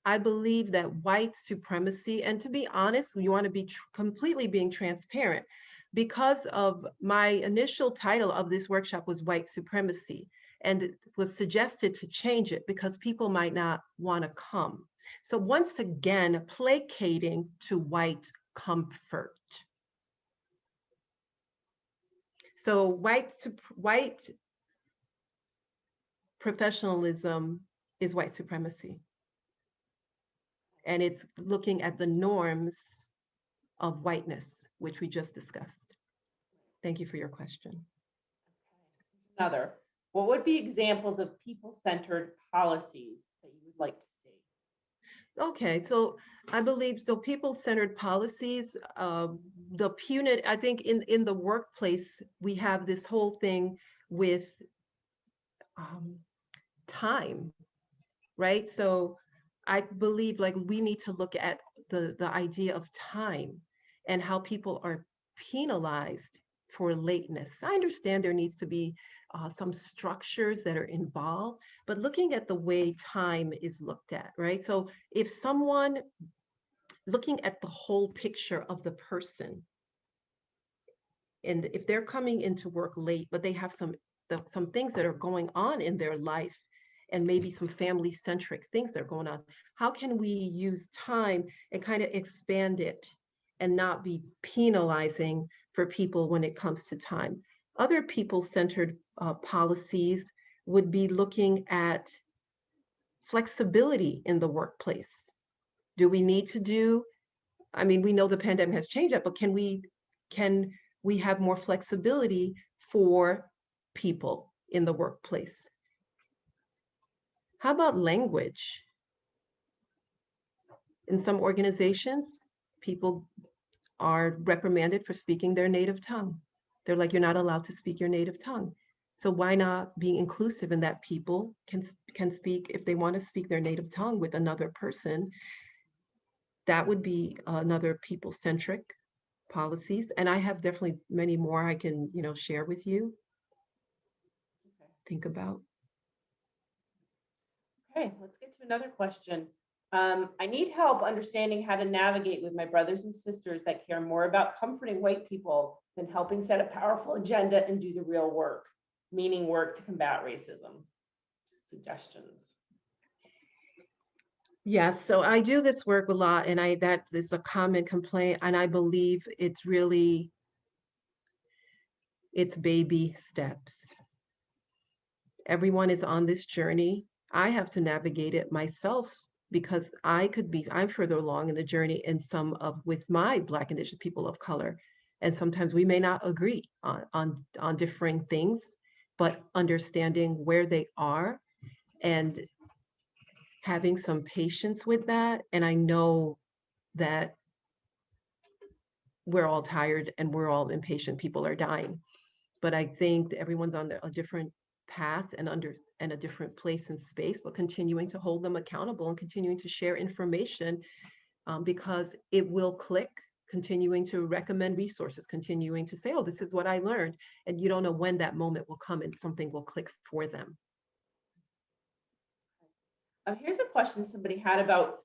I believe that white supremacy, and to be honest, you want to be completely being transparent, because of my initial title of this workshop was white supremacy. And it was suggested to change it because people might not want to come. So once again, placating to white comfort. So white professionalism is white supremacy. And it's looking at the norms of whiteness, which we just discussed. Thank you for your question. Another, what would be examples of people-centered policies that you would like to see? Okay, so I believe, so people-centered policies, the punitive, I think in the workplace, we have this whole thing with time, right? So I believe like we need to look at the idea of time and how people are penalized for lateness. I understand there needs to be some structures that are involved, but looking at the way time is looked at, right? So if someone looking at the whole picture of the person, and if they're coming into work late, but they have some things that are going on in their life and maybe some family centric things that are going on, how can we use time and kind of expand it and not be penalizing for people when it comes to time? Other people centered policies would be looking at flexibility in the workplace. Do we need to do, I mean, we know the pandemic has changed that, but can we have more flexibility for people in the workplace? How about language? In some organizations, people are reprimanded for speaking their native tongue. They're like, you're not allowed to speak your native tongue. So why not be inclusive in that people can speak, if they want to speak their native tongue with another person? That would be another people-centric policies. And I have definitely many more I can, share with you, think about. Okay, let's get to another question. I need help understanding how to navigate with my brothers and sisters that care more about comforting white people than helping set a powerful agenda and do the real work, meaning work to combat racism. Suggestions. Yes, so I do this work a lot, and that is a common complaint, and I believe it's baby steps. Everyone is on this journey. I have to navigate it myself because I'm further along in the journey in with my Black and Indigenous people of color. And sometimes we may not agree on differing things, but understanding where they are and having some patience with that. And I know that we're all tired and we're all impatient. People are dying. But I think everyone's on a different path and a different place and space, but continuing to hold them accountable and continuing to share information because it will click, continuing to recommend resources, continuing to say, oh, this is what I learned. And you don't know when that moment will come and something will click for them. Here's a question somebody had about,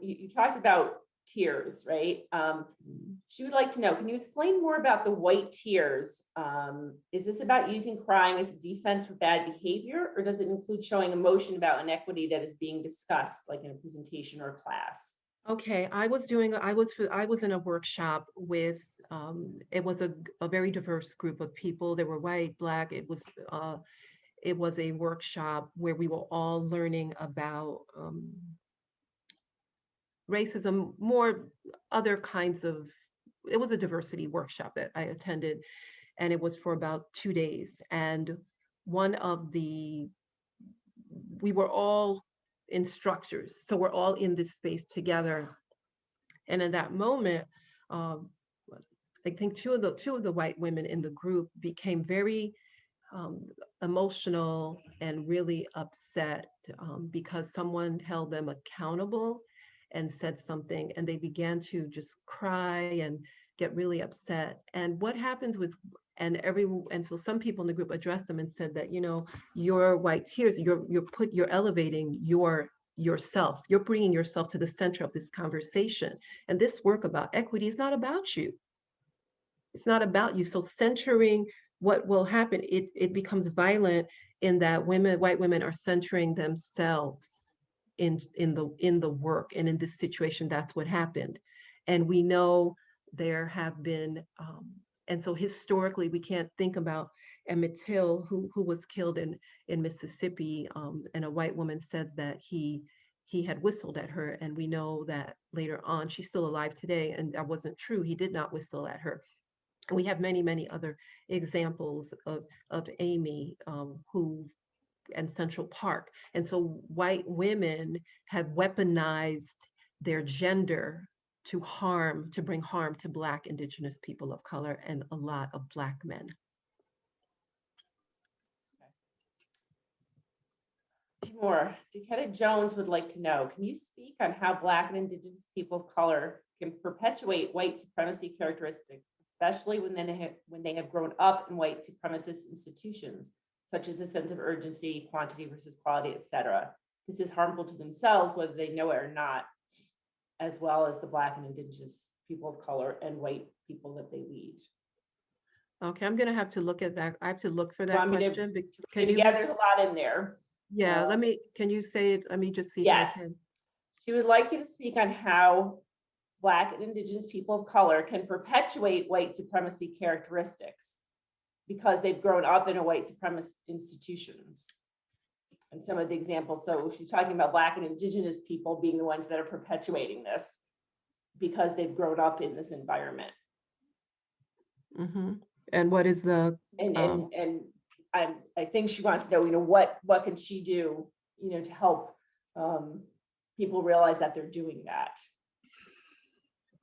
you talked about tears, right? She would like to know, can you explain more about the white tears? Is this about using crying as a defense for bad behavior, or does it include showing emotion about inequity that is being discussed, like in a presentation or a class? Okay, I was in a workshop with, it was a very diverse group of people. There were white, Black, it was a workshop where we were all learning about racism, more other kinds of, it was a diversity workshop that I attended, and it was for about 2 days. And we were all instructors, so we're all in this space together. And in that moment, I think two of the white women in the group became very emotional and really upset because someone held them accountable and said something, and they began to just cry and get really upset. And what happens with and so some people in the group addressed them and said that, your white tears, you're elevating yourself, you're bringing yourself to the center of this conversation, and this work about equity is not about you. It's not about you. So centering what will happen, it becomes violent in that white women are centering themselves in the work, and in this situation, that's what happened. And we know there have been, and so historically, we can't think about Emmett Till, who was killed in Mississippi, and a white woman said that he had whistled at her, and we know that later on, she's still alive today, and that wasn't true. He did not whistle at her. And we have many, many other examples of Amy, who and Central Park. And so white women have weaponized their gender to bring harm to Black, Indigenous people of color, and a lot of Black men. More. Dakota Jones would like to know, can you speak on how Black and Indigenous people of color can perpetuate white supremacy characteristics, especially when they have grown up in white supremacist institutions, such as a sense of urgency, quantity versus quality, etc. This is harmful to themselves, whether they know it or not, as well as the Black and Indigenous people of color and white people that they lead. Okay, I'm going to have to look at that. I have to look for that question. Can you? Yeah, there's a lot in there. Yeah, can you say it? Let me just see yes. if I can. She would like you to speak on how Black and Indigenous people of color can perpetuate white supremacy characteristics because they've grown up in a white supremacist institutions. And some of the examples, so she's talking about Black and Indigenous people being the ones that are perpetuating this because they've grown up in this environment. Mm-hmm. And what is the I think she wants to know, what can she do, to help people realize that they're doing that.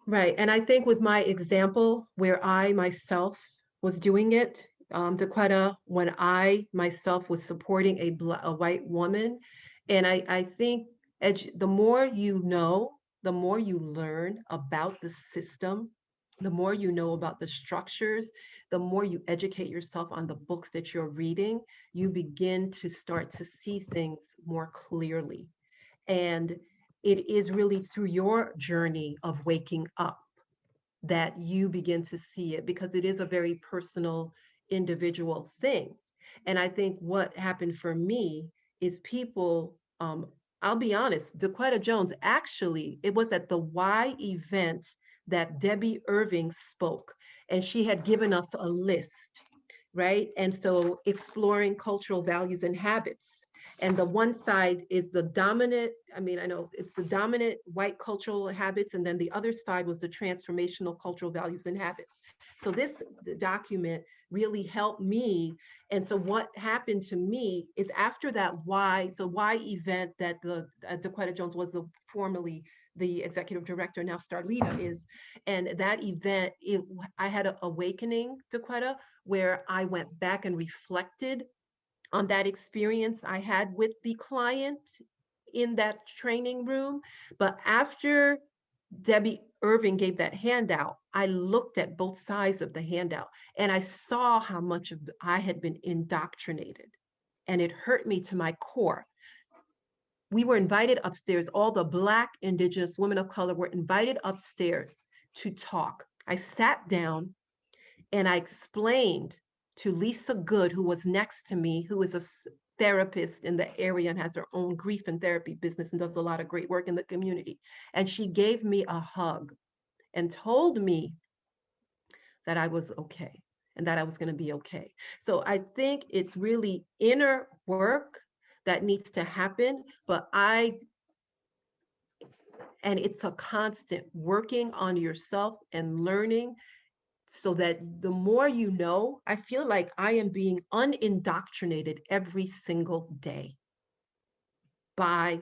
Right. And I think with my example, where I myself was doing it, Daquetta, when I myself was supporting a white woman, and I think the more you know, the more you learn about the system, the more you know about the structures, the more you educate yourself on the books that you're reading, you begin to start to see things more clearly. And it is really through your journey of waking up that you begin to see it, because it is a very personal, individual thing. And I think what happened for me is people, I'll be honest, Daquetta Jones, actually, it was at the Y event that Debbie Irving spoke, and she had given us a list, right? And so exploring cultural values and habits. And the one side is the dominant, I know it's the dominant white cultural habits, and then the other side was the transformational cultural values and habits. So this document really helped me. And so what happened to me is after that Y event that the Daquetta Jones was formerly the executive director, now Starlita is, and that event, I had an awakening, Daquetta, where I went back and reflected on that experience I had with the client in that training room. But after Debbie Irving gave that handout, I looked at both sides of the handout, and I saw how much of I had been indoctrinated, and it hurt me to my core. We were invited upstairs. All the Black, Indigenous women of color were invited upstairs to talk. I sat down and I explained to Lisa Good, who was next to me, who is a therapist in the area and has her own grief and therapy business and does a lot of great work in the community. And she gave me a hug and told me that I was okay and that I was going to be okay. So I think it's really inner work that needs to happen, and it's a constant working on yourself and learning, so that the more you know, I feel like I am being unindoctrinated every single day, by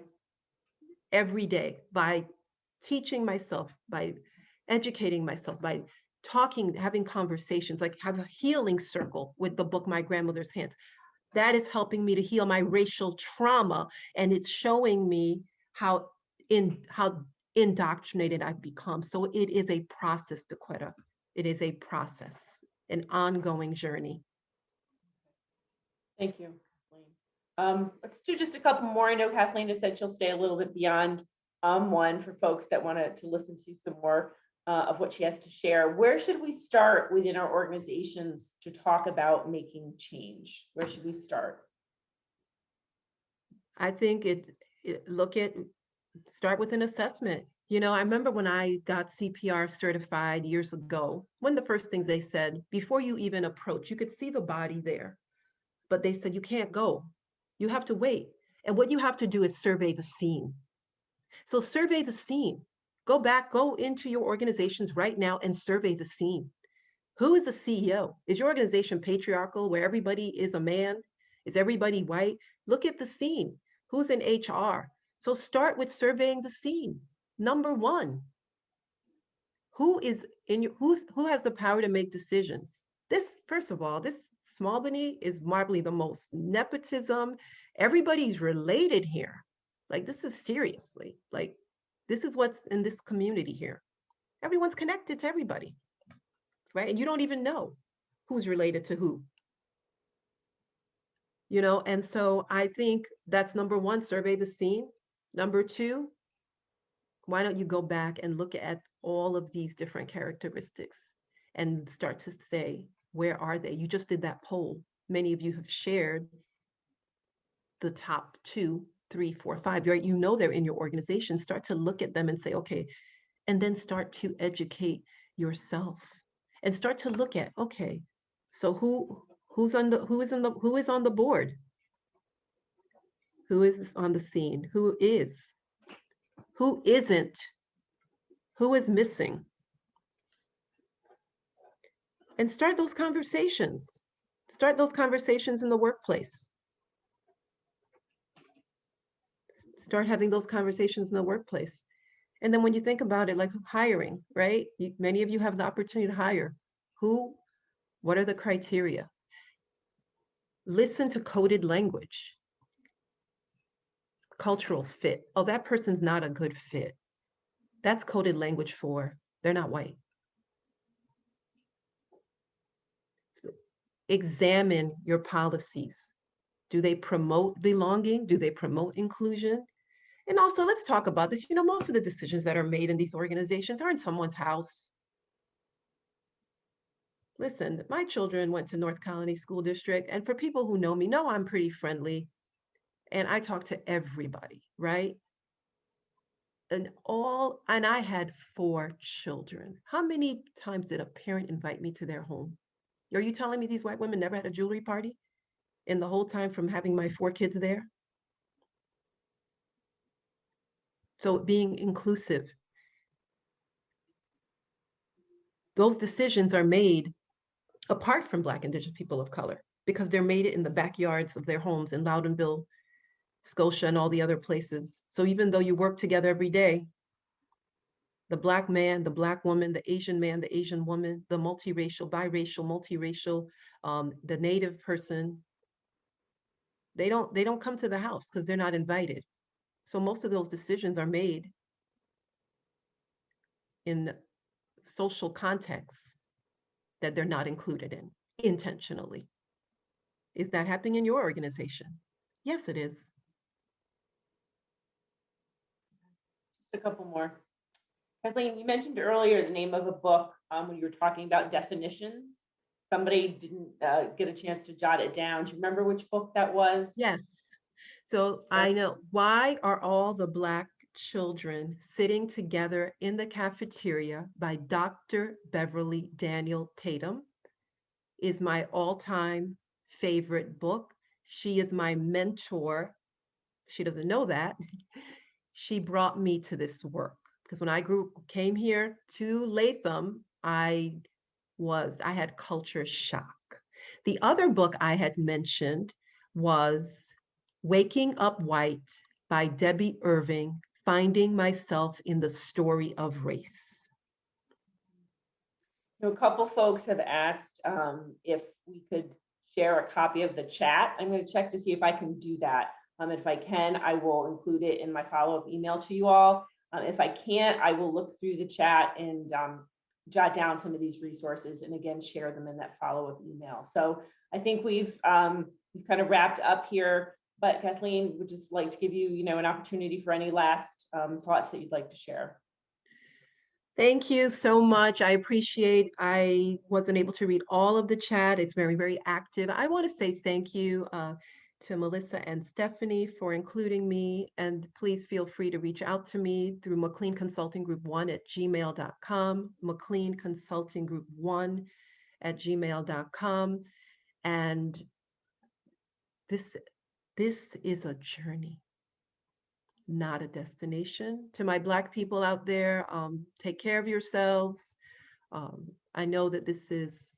teaching myself, by educating myself, by talking, having conversations, like have a healing circle with the book My Grandmother's Hands. That is helping me to heal my racial trauma, and it's showing me how indoctrinated I've become. So it is a process, Daquetta. It is a process, an ongoing journey. Thank you, Kathleen. Let's do just a couple more. I know Kathleen has said she'll stay a little bit beyond one for folks that want to listen to some more. of what she has to share. Where should we start within our organizations to talk about making change? Where should we start? I think start with an assessment. You know, I remember when I got CPR certified years ago, one of the first things they said, before you even approach, you could see the body there, but they said, you can't go. You have to wait. And what you have to do is survey the scene. So survey the scene. Go into your organizations right now and survey the scene. Who is the CEO? Is your organization patriarchal where everybody is a man? Is everybody white? Look at the scene. Who's in HR? So start with surveying the scene. Number one, who has the power to make decisions? This, first of all, this Albany is probably the most nepotism. Everybody's related here. Like, this is seriously, like, this is what's in this community here. Everyone's connected to everybody, right? And you don't even know who's related to who. You know, and so I think that's number one, survey the scene. Number two, why don't you go back and look at all of these different characteristics and start to say, where are they? You just did that poll. Many of you have shared the top 2, 3, 4, 5, right? You know they're in your organization. Start to look at them and say, okay, and then start to educate yourself and start to look at, okay, so who is on the board? Who is on the scene? Who is? Who isn't? Who is missing? And start those conversations. Start those conversations in the workplace. Start having those conversations in the workplace. And then when you think about it, like hiring, right? Many of you have the opportunity to hire. Who? What are the criteria? Listen to coded language. Cultural fit. Oh, that person's not a good fit. That's coded language for they're not white. So examine your policies. Do they promote belonging? Do they promote inclusion? And also, let's talk about this. You know, most of the decisions that are made in these organizations are in someone's house. Listen, my children went to North Colony School District, and for people who know me, know I'm pretty friendly, and I talk to everybody, right? And I had 4 children. How many times did a parent invite me to their home? Are you telling me these white women never had a jewelry party in the whole time from having my 4 kids there? So being inclusive. Those decisions are made apart from Black, Indigenous people of color because they're made in the backyards of their homes in Loudonville, Scotia, and all the other places. So even though you work together every day, the Black man, the Black woman, the Asian man, the Asian woman, the multiracial, biracial, multiracial, the Native person, they don't come to the house because they're not invited. So most of those decisions are made in social contexts that they're not included in intentionally. Is that happening in your organization? Yes, it is. Just a couple more. Kathleen, you mentioned earlier the name of a book when you were talking about definitions. Somebody didn't get a chance to jot it down. Do you remember which book that was? Yes. So I know. Why Are All the Black Children Sitting Together in the Cafeteria by Dr. Beverly Daniel Tatum is my all-time favorite book. She is my mentor. She doesn't know that. She brought me to this work because when I came here to Latham, I had culture shock. The other book I had mentioned was Waking Up White by Debbie Irving, Finding Myself in the Story of Race. A couple folks have asked if we could share a copy of the chat. I'm going to check to see if I can do that. If I can, I will include it in my follow-up email to you all. If I can't, I will look through the chat and jot down some of these resources and again, share them in that follow-up email. So I think we've kind of wrapped up here, but Kathleen would just like to give you, an opportunity for any last thoughts that you'd like to share. Thank you so much. I appreciate, I wasn't able to read all of the chat. It's very, very active. I want to say thank you to Melissa and Stephanie for including me. And please feel free to reach out to me through McLean Consulting Group 1 at gmail.com, McLean Consulting Group 1 at gmail.com. And this, this is a journey, not a destination. To my Black people out there, take care of yourselves. I know that this is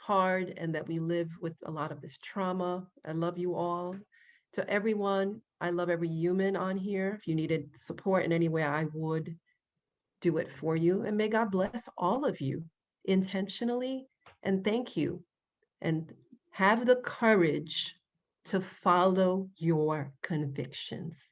hard and that we live with a lot of this trauma. I love you all. To everyone, I love every human on here. If you needed support in any way, I would do it for you. And may God bless all of you intentionally. And thank you. And have the courage to follow your convictions.